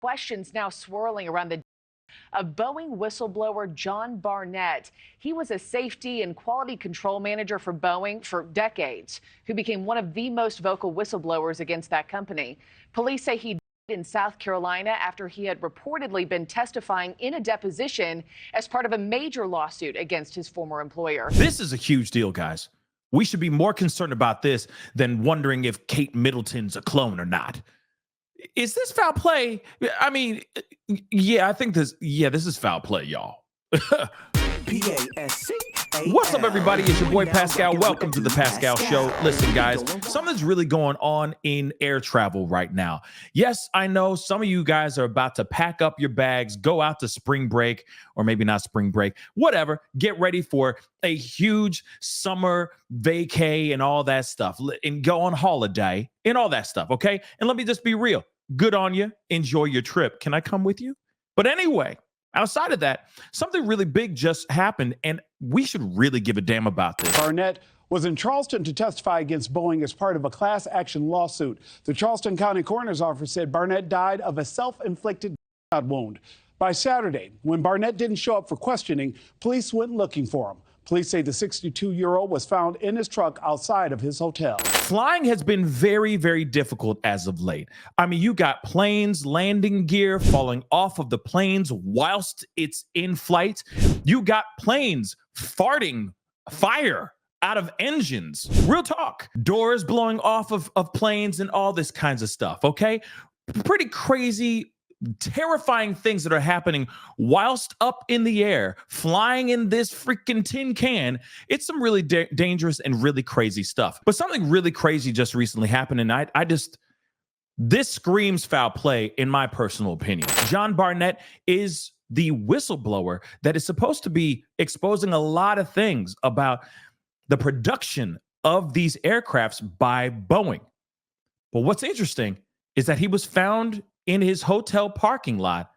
Questions now swirling around the of Boeing whistleblower John Barnett. He was a safety and quality control manager for Boeing for decades, who became one of the most vocal whistleblowers against that company. Police say he died in South Carolina after he had reportedly been testifying in a deposition as part of a major lawsuit against his former employer. This is a huge deal, guys. We should be more concerned about this than wondering if Kate Middleton's a clone or not. Is this foul play? I mean, yeah, I think this is foul play, y'all. What's up, everybody? It's your boy Pascal. Welcome to the Pascal Show. Listen, guys, something's really going on in air travel right now. Yes, I know some of you guys are about to pack up your bags, go out to spring break, or maybe not spring break, whatever. Get ready for a huge summer vacay and all that stuff, and go on holiday and all that stuff, okay? And let me just be real. Good on you. Enjoy your trip. Can I come with you? But anyway, outside of that, something really big just happened, and we should really give a damn about this. Barnett was in Charleston to testify against Boeing as part of a class action lawsuit. The Charleston County coroner's office said Barnett died of a self-inflicted gunshot wound. By Saturday, when Barnett didn't show up for questioning, police went looking for him. Police say the 62-year-old was found in his truck outside of his hotel. Flying has been very, very difficult as of late. I mean, you got planes, landing gear falling off of the planes whilst it's in flight. You got planes farting fire out of engines. Real talk. Doors blowing off of planes and all this kinds of stuff, okay? Pretty crazy, terrifying things that are happening whilst up in the air, flying in this freaking tin can. It's some really dangerous and really crazy stuff. But something really crazy just recently happened, and this screams foul play in my personal opinion. John Barnett is the whistleblower that is supposed to be exposing a lot of things about the production of these aircrafts by Boeing. But what's interesting is that he was found in his hotel parking lot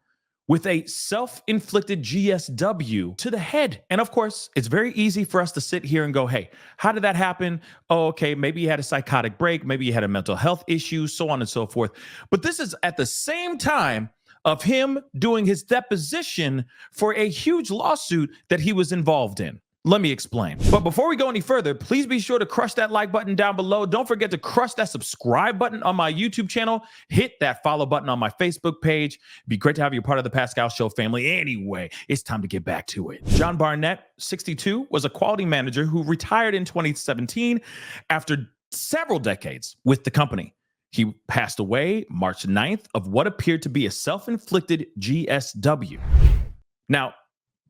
with a self-inflicted GSW to the head. And of course, it's very easy for us to sit here and go, hey, how did that happen? Oh, okay, maybe he had a psychotic break, maybe he had a mental health issue, so on and so forth. But this is at the same time of him doing his deposition for a huge lawsuit that he was involved in. Let me explain. But before we go any further, please be sure to crush that like button down below. Don't forget to crush that subscribe button on my YouTube channel. Hit that follow button on my Facebook page. It'd be great to have you part of the Pascal Show family. Anyway, it's time to get back to it. John Barnett, 62, was a quality manager who retired in 2017 after several decades with the company. He passed away March 9th of what appeared to be a self-inflicted GSW. Now,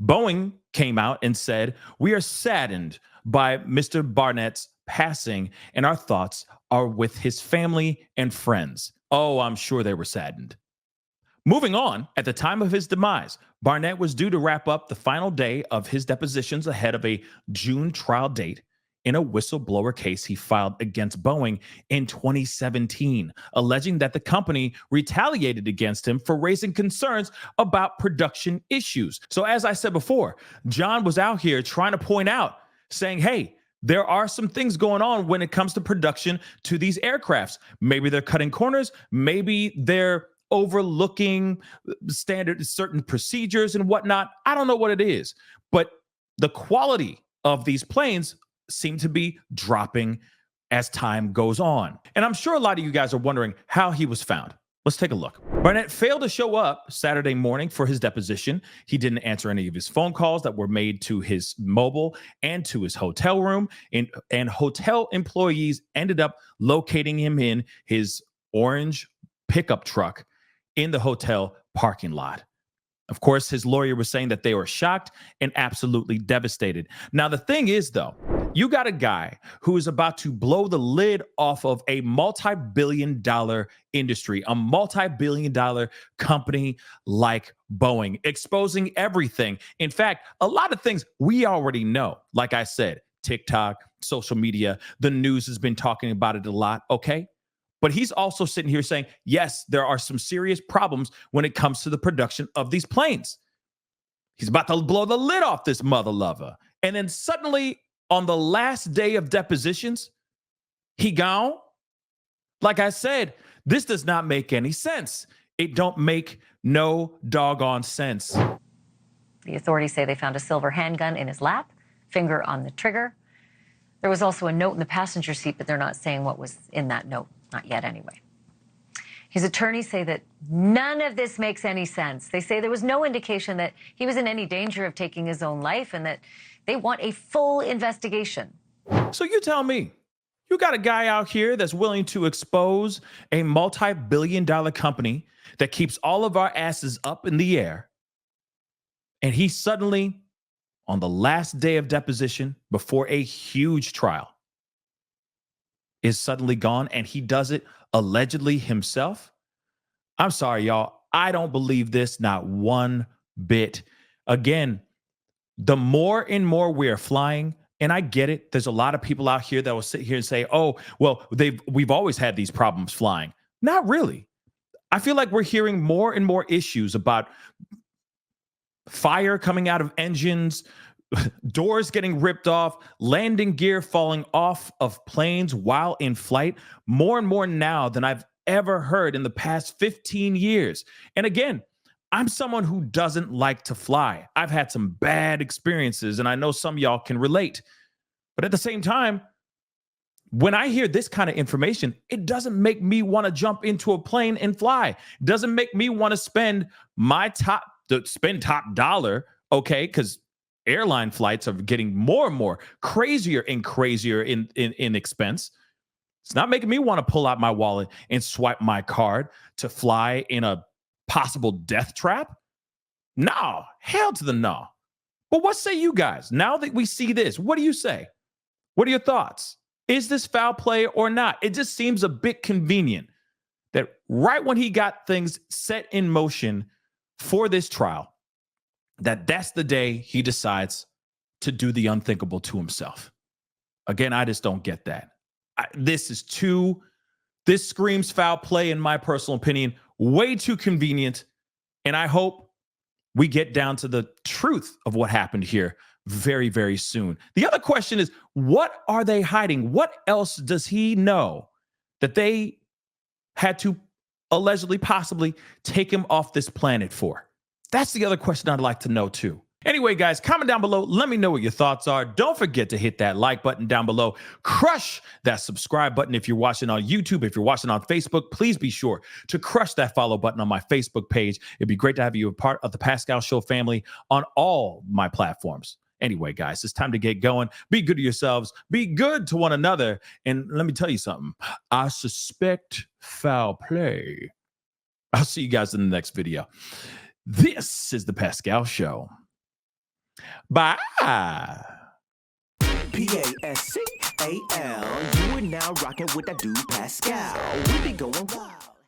Boeing came out and said, we are saddened by Mr. Barnett's passing, and our thoughts are with his family and friends. Oh, I'm sure they were saddened. Moving on, at the time of his demise, Barnett was due to wrap up the final day of his depositions ahead of a June trial date in a whistleblower case he filed against Boeing in 2017, alleging that the company retaliated against him for raising concerns about production issues. So as I said before, John was out here trying to point out, saying, hey, there are some things going on when it comes to production to these aircrafts. Maybe they're cutting corners, maybe they're overlooking certain procedures and whatnot. I don't know what it is, but the quality of these planes seem to be dropping as time goes on. And I'm sure a lot of you guys are wondering how he was found. Let's take a look. Barnett failed to show up Saturday morning for his deposition. He didn't answer any of his phone calls that were made to his mobile and to his hotel room. And hotel employees ended up locating him in his orange pickup truck in the hotel parking lot. Of course, his lawyer was saying that they were shocked and absolutely devastated. Now, the thing is, though, you got a guy who is about to blow the lid off of a multi-billion-dollar industry, a multi-billion-dollar company like Boeing, exposing everything. In fact, a lot of things we already know. Like I said, TikTok, social media, the news has been talking about it a lot, okay? But he's also sitting here saying, yes, there are some serious problems when it comes to the production of these planes. He's about to blow the lid off this mother lover. And then suddenly, on the last day of depositions, he gone. Like I said, this does not make any sense. It don't make no doggone sense. The authorities say they found a silver handgun in his lap, finger on the trigger. There was also a note in the passenger seat, but they're not saying what was in that note. Not yet, anyway. His attorneys say that none of this makes any sense. They say there was no indication that he was in any danger of taking his own life and that they want a full investigation. So you tell me, you got a guy out here that's willing to expose a multi-billion-dollar company that keeps all of our asses up in the air, and he suddenly, on the last day of deposition before a huge trial, is suddenly gone, and he does it allegedly himself? I'm sorry, y'all. I don't believe this, not one bit. Again, the more and more we're flying, and I get it, there's a lot of people out here that will sit here and say, oh, well, we've always had these problems flying. Not really. I feel like we're hearing more and more issues about fire coming out of engines, doors getting ripped off, landing gear falling off of planes while in flight, more and more now than I've ever heard in the past 15 years. And again, I'm someone who doesn't like to fly. I've had some bad experiences, and I know some of y'all can relate. But at the same time, when I hear this kind of information, it doesn't make me want to jump into a plane and fly. It doesn't make me want to spend top dollar, okay? Because airline flights are getting more and more crazier and crazier in expense. It's not making me want to pull out my wallet and swipe my card to fly in a possible death trap. No, hell to the no. But what say you guys? Now that we see this, what do you say? What are your thoughts? Is this foul play or not? It just seems a bit convenient that right when he got things set in motion for this trial, that's the day he decides to do the unthinkable to himself. Again, I just don't get that. This screams foul play, in my personal opinion, way too convenient. And I hope we get down to the truth of what happened here very, very soon. The other question is, what are they hiding? What else does he know that they had to allegedly, possibly take him off this planet for? That's the other question I'd like to know too. Anyway, guys, comment down below. Let me know what your thoughts are. Don't forget to hit that like button down below. Crush that subscribe button if you're watching on YouTube. If you're watching on Facebook, please be sure to crush that follow button on my Facebook page. It'd be great to have you a part of the Pascal Show family on all my platforms. Anyway, guys, it's time to get going. Be good to yourselves. Be good to one another. And let me tell you something. I suspect foul play. I'll see you guys in the next video. This is the Pascal Show. Bye. Pascal. You are now rocking with that dude Pascal. We be going wild.